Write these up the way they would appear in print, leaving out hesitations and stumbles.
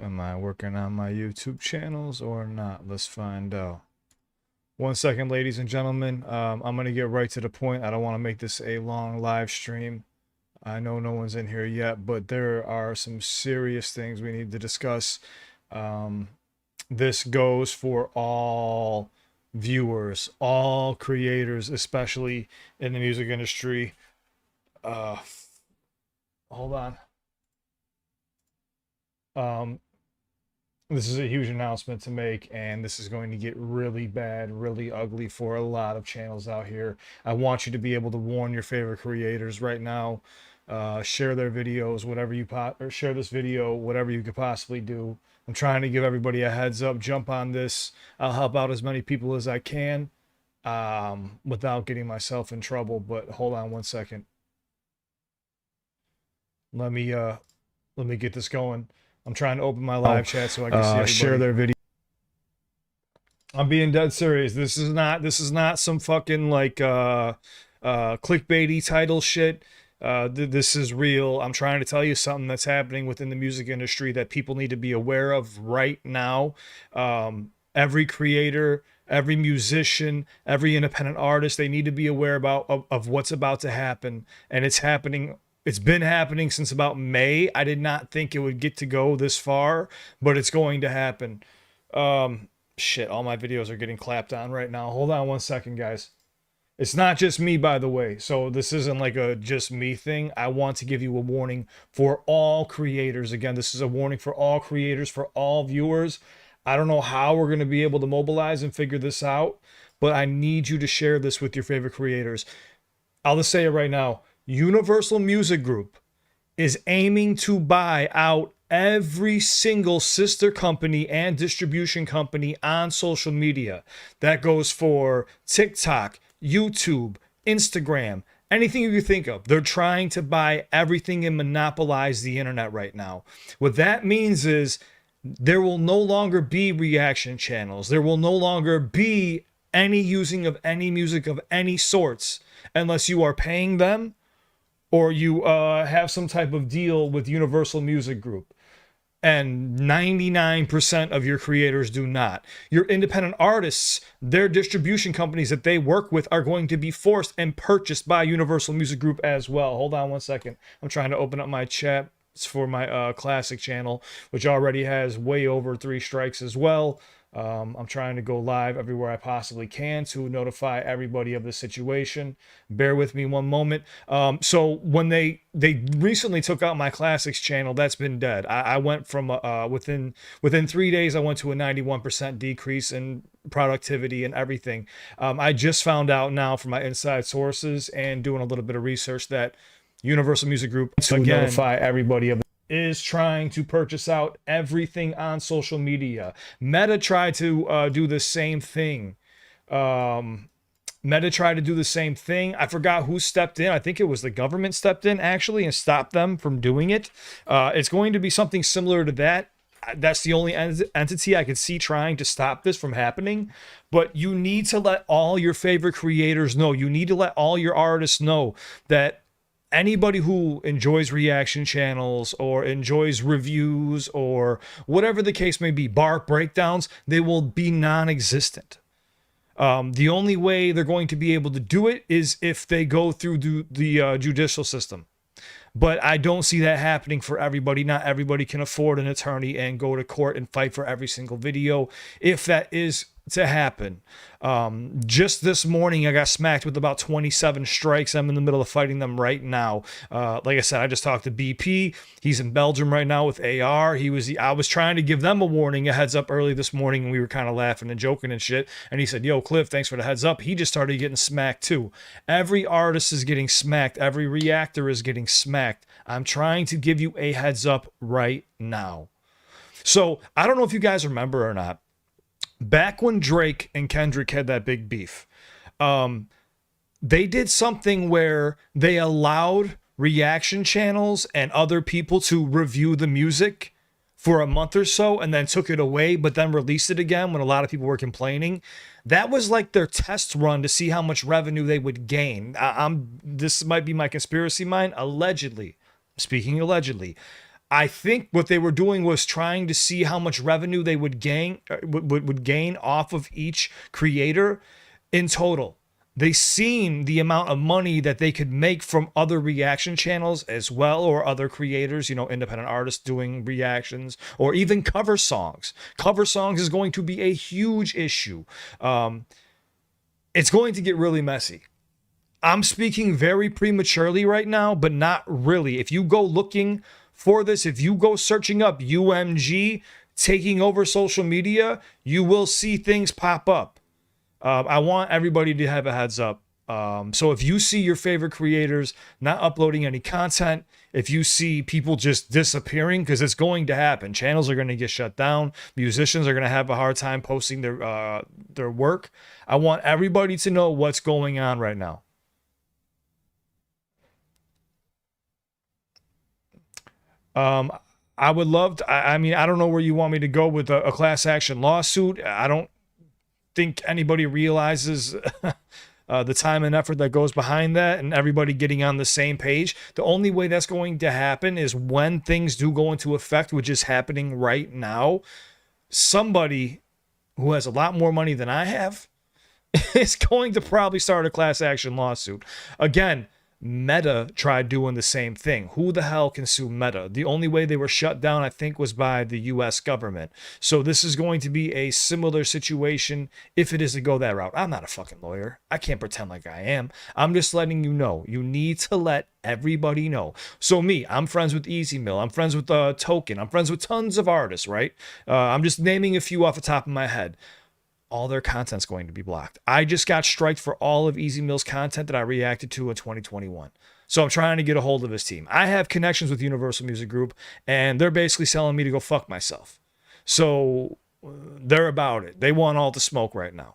Am I working on my YouTube channels or not? Let's find out. 1 second, ladies and gentlemen. I'm going to get right to the point. I don't want to make this a long live stream. I know no one's in here yet, but there are some serious things we need to discuss. This goes for all viewers, all creators, especially in the music industry. Hold on. This is a huge announcement to make, and this is going to get really bad, really ugly for a lot of channels out here. I want you to be able to warn your favorite creators right now. Share their videos, whatever you or share this video, whatever you could possibly do. I'm trying to give everybody a heads up. Jump on this. I'll help out as many people as I can without getting myself in trouble. But hold on 1 second. Let me get this going. I'm trying to open my live chat so I can see everybody. Share their video. I'm being dead serious. This is not some fucking like clickbaity title shit. This is real. I'm trying to tell you something that's happening within the music industry that people need to be aware of right now. Every creator, every musician, every independent artist, they need to be aware of what's about to happen, and it's happening. It's been happening since about May. I did not think it would get to go this far, but it's going to happen. Shit, all my videos are getting clapped on right now. Hold on 1 second, guys. It's not just me, by the way. So this isn't like a just me thing. I want to give you a warning for all creators. Again, this is a warning for all creators, for all viewers. I don't know how we're going to be able to mobilize and figure this out, but I need you to share this with your favorite creators. I'll just say it right now. Universal Music Group is aiming to buy out every single sister company and distribution company on social media. That goes for TikTok, YouTube, Instagram, anything you can think of. They're trying to buy everything and monopolize the internet right now. What that means is there will no longer be reaction channels. There will no longer be any using of any music of any sorts unless you are paying them or you have some type of deal with Universal Music Group. And 99% of your creators do not. Your independent artists, their distribution companies that they work with are going to be forced and purchased by Universal Music Group as well. Hold on 1 second. I'm trying to open up my chat for my classic channel, which already has way over 3 strikes as well. I'm trying to go live everywhere I possibly can to notify everybody of the situation. Bear with me one moment. So when they recently took out my classics channel, that's been dead. I went from within 3 days, I went to a 91% decrease in productivity and everything. I just found out now from my inside sources and doing a little bit of research that Universal Music Group, to notify everybody of is trying to purchase out everything on social media. Meta tried to do the same thing. Meta tried to do the same thing. I forgot who stepped in. I think it was the government stepped in actually and stopped them from doing it. It's going to be something similar to that. That's the only entity I could see trying to stop this from happening. But you need to let all your favorite creators know. You need to let all your artists know that anybody who enjoys reaction channels or enjoys reviews or whatever the case may be, bar breakdowns, they will be non-existent. The only way they're going to be able to do it is if they go through the judicial system. But I don't see that happening for everybody. Not everybody can afford an attorney and go to court and fight for every single video. If that is to happen. Just this morning, I got smacked with about 27 strikes. I'm in the middle of fighting them right now. Like I said, I just talked to BP. He's in Belgium right now with AR. I was trying to give them a warning, a heads up early this morning, and we were kind of laughing and joking and shit. And he said, yo, Cliff, thanks for the heads up. He just started getting smacked too. Every artist is getting smacked. Every reactor is getting smacked. I'm trying to give you a heads up right now. So I don't know if you guys remember or not. Back when Drake and Kendrick had that big beef, they did something where they allowed reaction channels and other people to review the music for a month or so and then took it away, but then released it again when a lot of people were complaining. That was like their test run to see how much revenue they would gain. This might be my conspiracy mind. Allegedly, speaking allegedly, I think what they were doing was trying to see how much revenue they would gain would gain off of each creator in total. They seen the amount of money that they could make from other reaction channels as well, or other creators, independent artists doing reactions, or even cover songs. Cover songs is going to be a huge issue. It's going to get really messy. I'm speaking very prematurely right now, but not really. If you go looking for this, if you go searching up UMG taking over social media, you will see things pop up. I want everybody to have a heads up. So if you see your favorite creators not uploading any content, if you see people just disappearing, because it's going to happen, channels are going to get shut down, musicians are going to have a hard time posting their work. I want everybody to know what's going on right now. I would love to, I mean, I don't know where you want me to go with a class action lawsuit. I don't think anybody realizes the time and effort that goes behind that, and everybody getting on the same page. The only way that's going to happen is when things do go into effect, which is happening right now. Somebody who has a lot more money than I have is going to probably start a class action lawsuit. Again, Meta tried doing the same thing. Who the hell can sue Meta? The only way they were shut down, I think, was by the US government. So this is going to be a similar situation if it is to go that route. I'm not a fucking lawyer. I can't pretend like I am. I'm just letting you know. You need to let everybody know. So me, I'm friends with Easy Mill. I'm friends with Token. I'm friends with tons of artists, right? I'm just naming a few off the top of my head. All their content's going to be blocked. I just got striked for all of Easy Mill's content that I reacted to in 2021. So I'm trying to get a hold of his team. I have connections with Universal Music Group, and they're basically telling me to go fuck myself. So they're about it. They want all the smoke right now.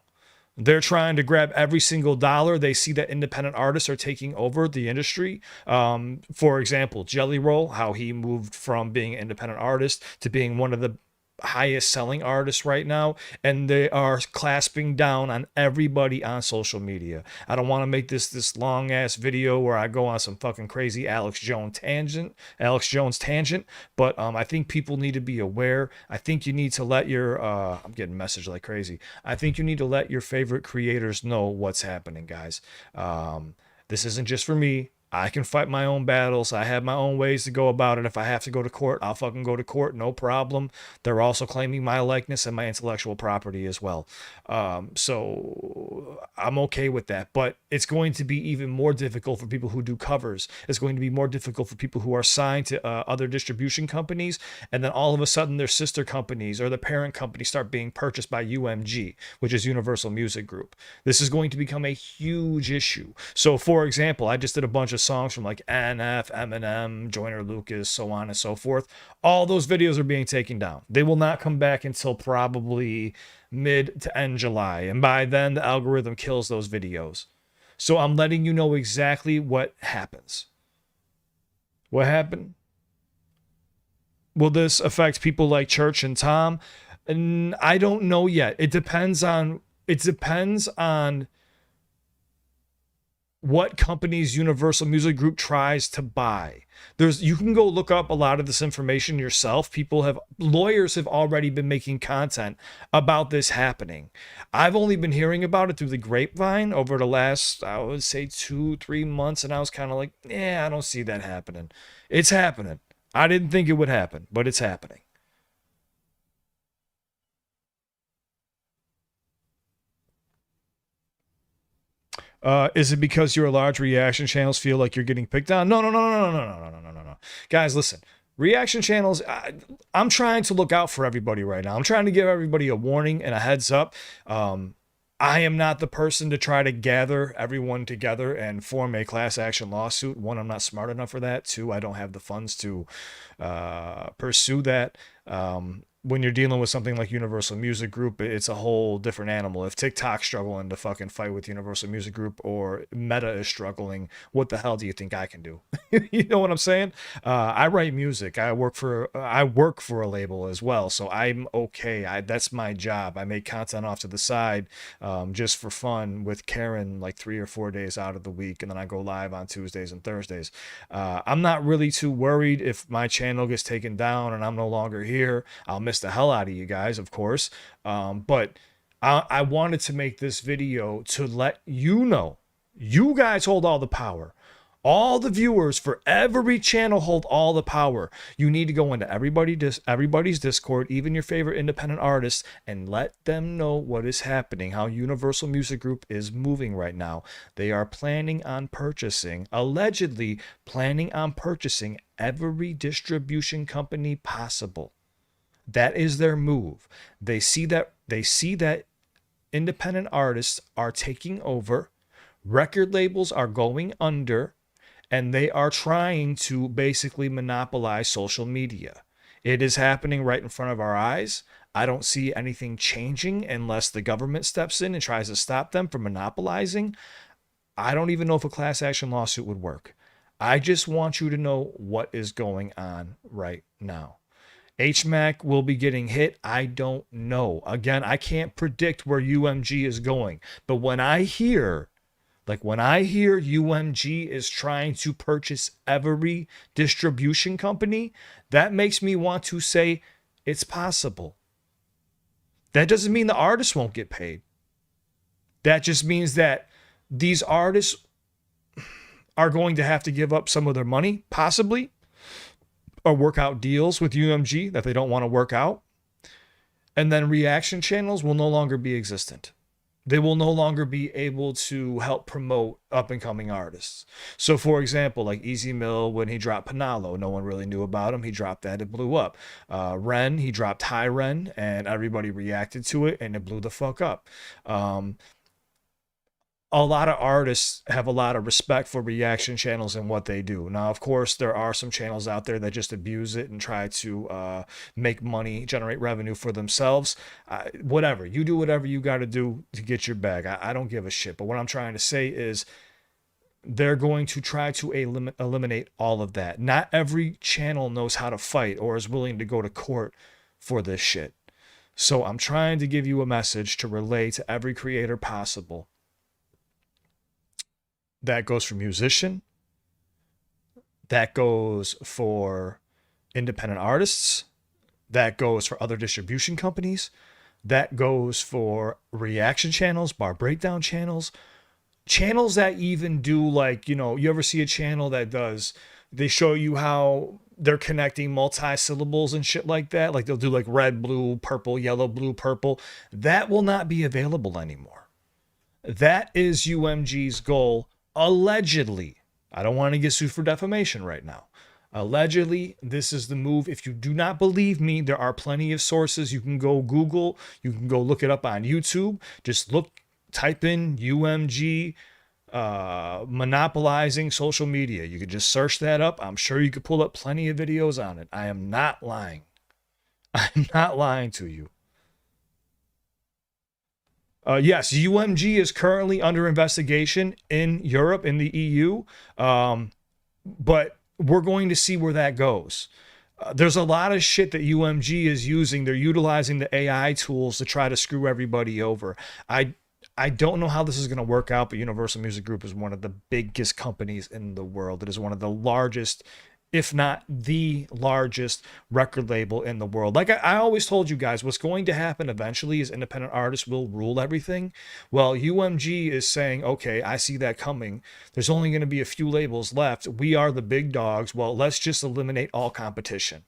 They're trying to grab every single dollar. They see that independent artists are taking over the industry. For example, Jelly Roll, how he moved from being an independent artist to being one of the highest selling artists right now, and they are clasping down on everybody on social media. I don't want to make this long ass video where I go on some fucking crazy Alex Jones tangent, but I think people need to be aware. I think you need to let your I'm getting messaged like crazy. I think you need to let your favorite creators know what's happening, guys. This isn't just for me. I can fight my own battles. I have my own ways to go about it. If I have to go to court, I'll fucking go to court. No problem. They're also claiming my likeness and my intellectual property as well. So I'm okay with that. But it's going to be even more difficult for people who do covers. It's going to be more difficult for people who are signed to other distribution companies. And then all of a sudden their sister companies or the parent company start being purchased by UMG, which is Universal Music Group. This is going to become a huge issue. So for example, I just did a bunch of songs from like NF, Eminem, Joyner Lucas, so on and so forth. All those videos are being taken down. They will not come back until probably mid to end July. And by then, the algorithm kills those videos. So I'm letting you know exactly what happens. What happened? Will this affect people like Church and Tom? And I don't know yet. It depends on what companies Universal Music Group tries to buy. You can go look up a lot of this information yourself. Lawyers have already been making content about this happening. I've only been hearing about it through the grapevine over the last, I would say 2-3 months. And I was kind of like, I don't see that happening. It's happening. I didn't think it would happen, but it's happening. Is it because you're a large reaction channels feel like you're getting picked on? No. Guys, listen. Reaction channels, I'm trying to look out for everybody right now. I'm trying to give everybody a warning and a heads up. I am not the person to try to gather everyone together and form a class action lawsuit. One, I'm not smart enough for that. Two, I don't have the funds to pursue that. when you're dealing with something like Universal Music Group, it's a whole different animal. If TikTok's struggling to fucking fight with Universal Music Group, or Meta is struggling, what the hell do you think I can do? You know what I'm saying? I write music. I work for a label as well, so I'm okay. That's my job. I make content off to the side, just for fun with Karen, like 3 or 4 days out of the week, and then I go live on Tuesdays and Thursdays. I'm not really too worried if my channel gets taken down and I'm no longer here. I'll miss the hell out of you guys, of course. But I wanted to make this video to let you know, you guys hold all the power. All the viewers for every channel hold all the power. You need to go into everybody's Discord, even your favorite independent artists, and let them know what is happening, how Universal Music Group is moving right now. They are planning on purchasing, allegedly planning on purchasing, every distribution company possible. That is their move. They see that independent artists are taking over, record labels are going under, and they are trying to basically monopolize social media. It is happening right in front of our eyes. I don't see anything changing unless the government steps in and tries to stop them from monopolizing. I don't even know if a class action lawsuit would work. I just want you to know what is going on right now. HMAC will be getting hit. I don't know. Again, I can't predict where UMG is going. But when I hear UMG is trying to purchase every distribution company, that makes me want to say it's possible. That doesn't mean the artists won't get paid. That just means that these artists are going to have to give up some of their money, possibly, or work out deals with UMG that they don't want to work out. And then reaction channels will no longer be existent. They will no longer be able to help promote up-and-coming artists. So, for example, like Easy Mill, when he dropped Panalo, no one really knew about him. He dropped that, it blew up. Ren, he dropped High Ren, and everybody reacted to it, and it blew the fuck up. A lot of artists have a lot of respect for reaction channels and what they do. Now, of course, there are some channels out there that just abuse it and try to make money, generate revenue for themselves. Whatever. You do whatever you got to do to get your bag. I don't give a shit. But what I'm trying to say is they're going to try to eliminate all of that. Not every channel knows how to fight or is willing to go to court for this shit. So I'm trying to give you a message to relay to every creator possible. That goes for musician. That goes for independent artists. That goes for other distribution companies. That goes for reaction channels, bar breakdown channels. Channels that even do, like, you know, you ever see a channel that does, they show you how they're connecting multi-syllables and shit like that. Like they'll do like red, blue, purple, yellow, blue, purple. That will not be available anymore. That is UMG's goal. Allegedly. I don't want to get sued for defamation right now. Allegedly, this is the move. If you do not believe me, there are plenty of sources. You can go Google. You can go look it up on YouTube. Just type in UMG monopolizing social media. You could just search that up. I'm sure you could pull up plenty of videos on it. I am not lying. I'm not lying to you. Yes, UMG is currently under investigation in Europe, in the EU, but we're going to see where that goes. There's a lot of shit that UMG is using. They're utilizing the AI tools to try to screw everybody over. I don't know how this is going to work out, but Universal Music Group is one of the biggest companies in the world. It is one of the largest, if not the largest record label in the world. Like I always told you guys, what's going to happen eventually is independent artists will rule everything. Well, UMG is saying, okay, I see that coming. There's only going to be a few labels left. We are the big dogs. Well, let's just eliminate all competition.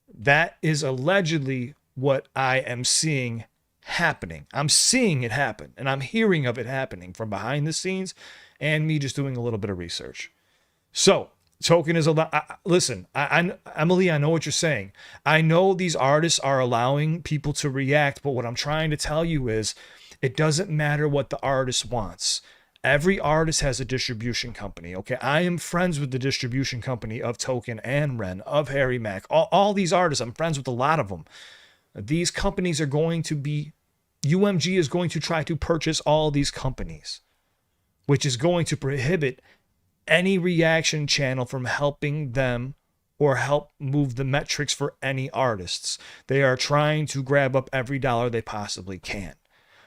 That is allegedly what I am seeing happening. I'm seeing it happen, and I'm hearing of it happening from behind the scenes and me just doing a little bit of research. So, Token is a lot. Listen, Emily, I know what you're saying. I know these artists are allowing people to react, but what I'm trying to tell you is it doesn't matter what the artist wants. Every artist has a distribution company, okay? I am friends with the distribution company of Token and Ren, of Harry Mack. All these artists, I'm friends with a lot of them. These companies are going to be, UMG is going to try to purchase all these companies, which is going to prohibit any reaction channel from helping them or help move the metrics for any artists. They are trying to grab up every dollar they possibly can.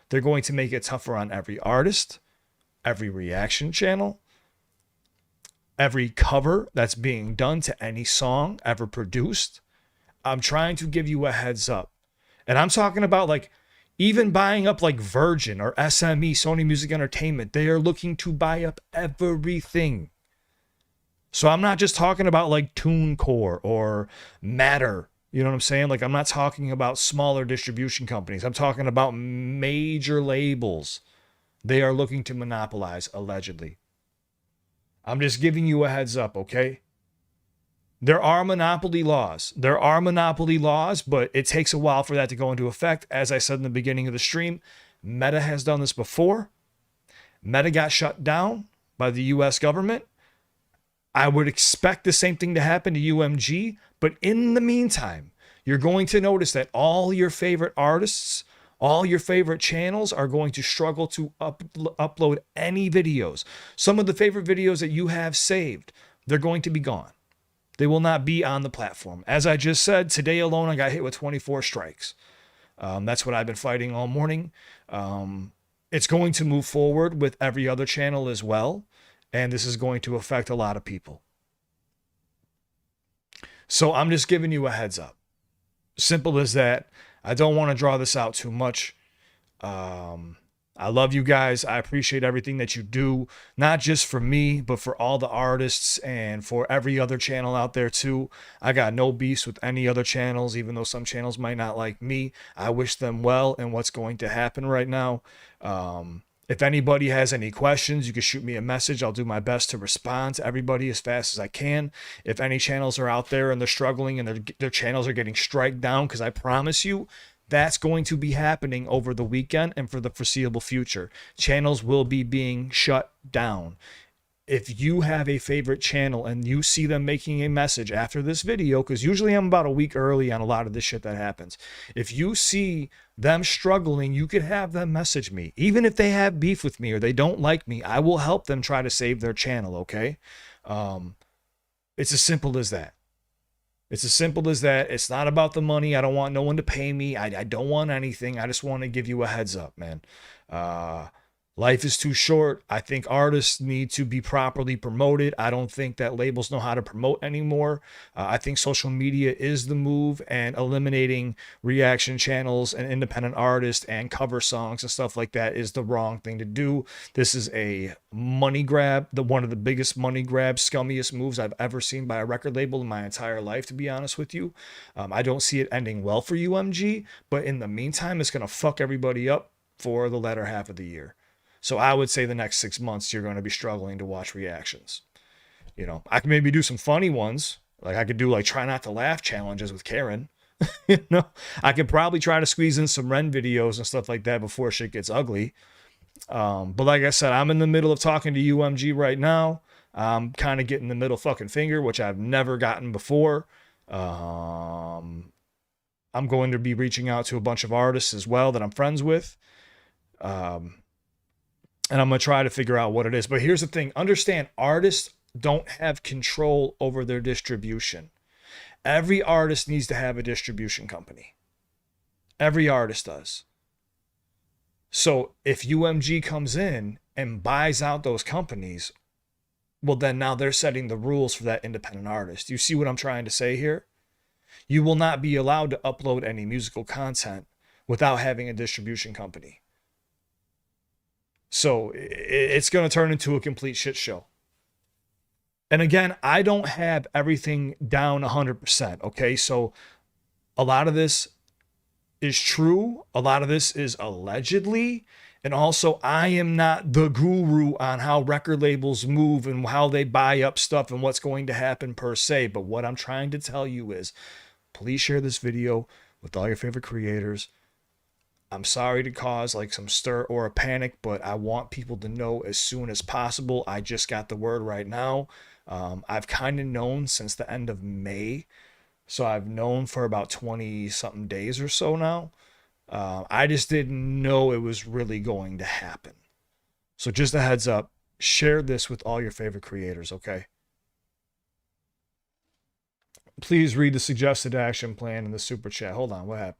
They're going to make it tougher on every artist, every reaction channel, every cover that's being done to any song ever produced. I'm trying to give you a heads up. And I'm talking about like even buying up like Virgin or SME, Sony Music Entertainment. They are looking to buy up everything. So I'm not just talking about like TuneCore or Matter. You know what I'm saying? Like I'm not talking about smaller distribution companies. I'm talking about major labels. They are looking to monopolize, allegedly. I'm just giving you a heads up, okay? There are monopoly laws. There are monopoly laws, but it takes a while for that to go into effect. As I said in the beginning of the stream, Meta has done this before. Meta got shut down by the US government. I would expect the same thing to happen to UMG, but in the meantime, you're going to notice that all your favorite artists, all your favorite channels are going to struggle to upload any videos. Some of the favorite videos that you have saved, they're going to be gone. They will not be on the platform. As I just said, today alone, I got hit with 24 strikes. That's what I've been fighting all morning. It's going to move forward with every other channel as well. And this is going to affect a lot of people. So I'm just giving you a heads up. Simple as that. I don't want to draw this out too much. I love you guys. I appreciate everything that you do, not just for me, but for all the artists and for every other channel out there too. I got no beefs with any other channels, even though some channels might not like me. I wish them well in what's going to happen right now. If anybody has any questions, you can shoot me a message. I'll do my best to respond to everybody as fast as I can. If any channels are out there and they're struggling and their channels are getting strike down, because I promise you, that's going to be happening over the weekend and for the foreseeable future. Channels will be being shut down. If you have a favorite channel and you see them making a message after this video, because usually I'm about a week early on a lot of this shit that happens. If you see them struggling, you could have them message me. Even if they have beef with me or they don't like me, I will help them try to save their channel, okay? It's as simple as that. It's as simple as that. It's not about the money. I don't want no one to pay me. I don't want anything. I just want to give you a heads up, man. Life is too short. I think artists need to be properly promoted. I don't think that labels know how to promote anymore. I think social media is the move, and eliminating reaction channels and independent artists and cover songs and stuff like that is the wrong thing to do. This is a money grab, one of the biggest money grab, scummiest moves I've ever seen by a record label in my entire life, to be honest with you. I don't see it ending well for UMG, but in the meantime, it's going to fuck everybody up for the latter half of the year. So I would say the next 6 months, you're going to be struggling to watch reactions. You know, I can maybe do some funny ones. Like I could do like try not to laugh challenges with Karen. You know, I could probably try to squeeze in some Ren videos and stuff like that before shit gets ugly. But like I said, I'm in the middle of talking to UMG right now. I'm kind of getting the middle fucking finger, which I've never gotten before. I'm going to be reaching out to a bunch of artists as well that I'm friends with. And I'm going to try to figure out what it is. But here's the thing. Understand, artists don't have control over their distribution. Every artist needs to have a distribution company. Every artist does. So if UMG comes in and buys out those companies, well, then now they're setting the rules for that independent artist. You see what I'm trying to say here? You will not be allowed to upload any musical content without having a distribution company. So it's going to turn into a complete shit show. And again, I don't have everything down 100%. Okay. So a lot of this is true. A lot of this is allegedly. And also, I am not the guru on how record labels move and how they buy up stuff and what's going to happen per se. But what I'm trying to tell you is, please share this video with all your favorite creators. I'm sorry to cause like some stir or a panic, but I want people to know as soon as possible. I just got the word right now. I've kind of known since the end of May. So I've known for about 20 something days or so now. I just didn't know it was really going to happen. So just a heads up, share this with all your favorite creators, okay? Please read the suggested action plan in the super chat. Hold on, what happened?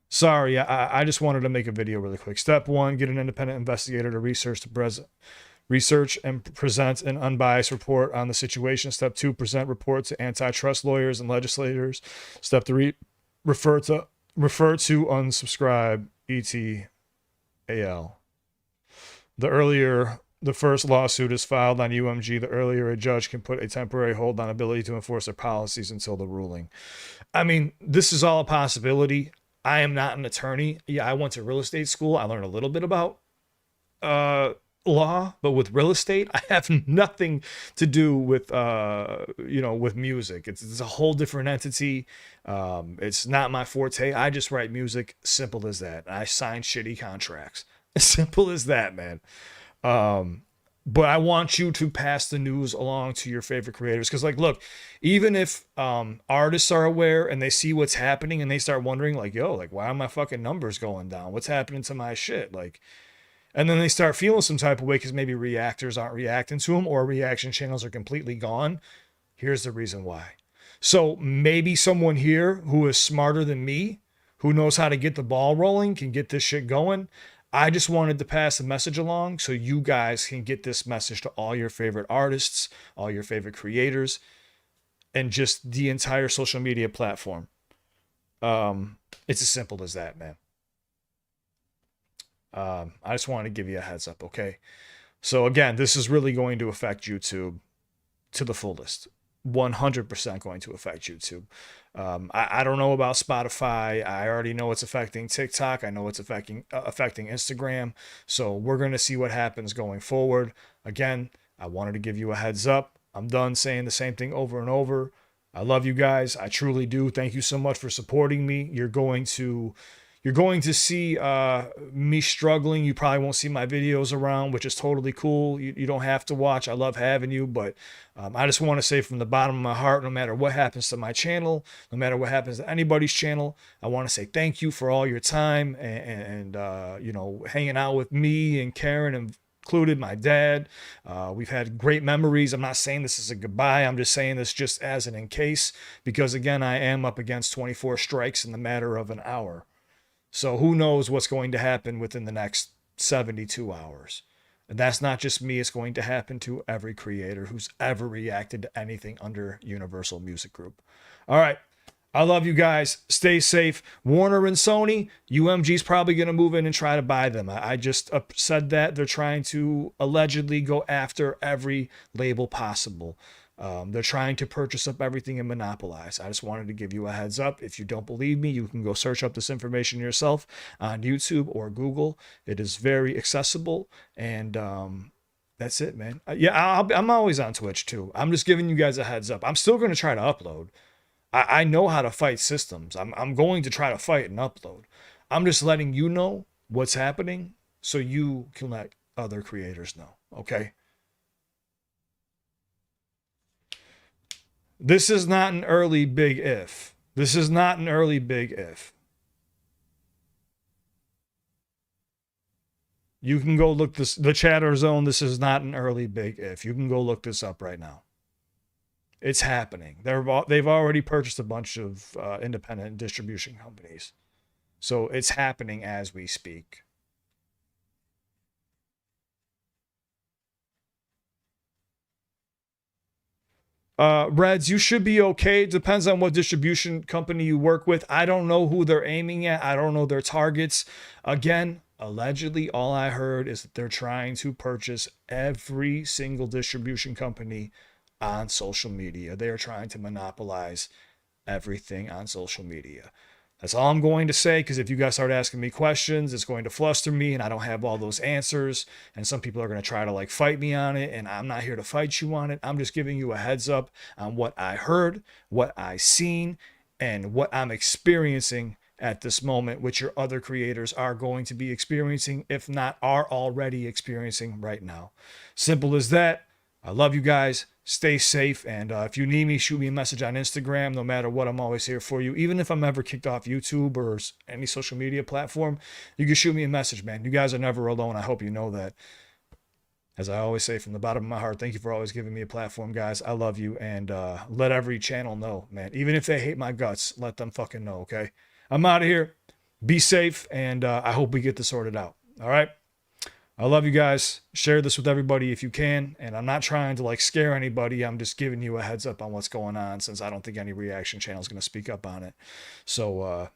Sorry, I just wanted to make a video really quick. Step 1, get an independent investigator to research and present an unbiased report on the situation. Step 2, present report to antitrust lawyers and legislators. Step 3, refer to unsubscribe ETAL. The first lawsuit is filed on UMG, the earlier a judge can put a temporary hold on ability to enforce their policies until the ruling. I mean, this is all a possibility. I am not an attorney. Yeah, I went to real estate school. I learned a little bit about law, but with real estate, I have nothing to do with with music. It's a whole different entity. It's not my forte. I just write music. Simple as that. I sign shitty contracts. Simple as that, man. But I want you to pass the news along to your favorite creators. Because, like, look, even if artists are aware and they see what's happening and they start wondering, like, yo, like, why are my fucking numbers going down? What's happening to my shit? Like, and then they start feeling some type of way because maybe reactors aren't reacting to them or reaction channels are completely gone. Here's the reason why. So maybe someone here who is smarter than me, who knows how to get the ball rolling, can get this shit going. I just wanted to pass the message along so you guys can get this message to all your favorite artists, all your favorite creators, and just the entire social media platform. It's as simple as that, man. I just wanted to give you a heads up, okay? So again, this is really going to affect YouTube to the fullest. 100% going to affect YouTube. I don't know about Spotify. I already know it's affecting TikTok. I know it's affecting Instagram. So we're going to see what happens going forward. Again, I wanted to give you a heads up. I'm done saying the same thing over and over. I love you guys. I truly do. Thank you so much for supporting me. You're going to see me struggling. You probably won't see my videos around, which is totally cool. You don't have to watch. I love having you, but I just want to say from the bottom of my heart, no matter what happens to my channel, no matter what happens to anybody's channel, I want to say thank you for all your time and hanging out with me and Karen and included my dad. We've had great memories. I'm not saying this is a goodbye. I'm just saying this just as an in case, because again, I am up against 24 strikes in the matter of an hour. So who knows what's going to happen within the next 72 hours. And that's not just me. It's going to happen to every creator who's ever reacted to anything under Universal Music Group. All right. I love you guys. Stay safe. Warner and Sony, UMG's probably going to move in and try to buy them. I just said that they're trying to allegedly go after every label possible. They're trying to purchase up everything and monopolize. I just wanted to give you a heads up. If you don't believe me, you can go search up this information yourself on YouTube or Google. It is very accessible. And that's it, man. I'm always on Twitch too. I'm just giving you guys a heads up. I'm still going to try to upload. I know how to fight systems. I'm going to try to fight and upload. I'm just letting you know what's happening so you can let other creators know. Okay? This is not an early big if. This is not an early big if. You can go look this, the chatter zone. This is not an early big if. You can go look this up right now. It's happening. They've already purchased a bunch of independent distribution companies. So it's happening as we speak. Reds, you should be okay. It depends on what distribution company you work with. I don't know who they're aiming at. I don't know their targets. Again, allegedly, all I heard is that they're trying to purchase every single distribution company on social media. They are trying to monopolize everything on social media. That's all I'm going to say, because if you guys start asking me questions, it's going to fluster me and I don't have all those answers. And some people are going to try to like fight me on it, and I'm not here to fight you on it. I'm just giving you a heads up on what I heard, what I seen, and what I'm experiencing at this moment, which your other creators are going to be experiencing, if not are already experiencing right now. Simple as that. I love you guys. Stay safe. And if you need me, shoot me a message on Instagram. No matter what, I'm always here for you. Even if I'm ever kicked off YouTube or any social media platform, you can shoot me a message, man. You guys are never alone. I hope you know that. As I always say from the bottom of my heart, thank you for always giving me a platform, guys. I love you. And let every channel know, man. Even if they hate my guts, let them fucking know, okay? I'm out of here. Be safe. And I hope we get this sorted out. All right? I love you guys. Share this with everybody if you can. And I'm not trying to like scare anybody. I'm just giving you a heads up on what's going on, since I don't think any reaction channel is going to speak up on it. So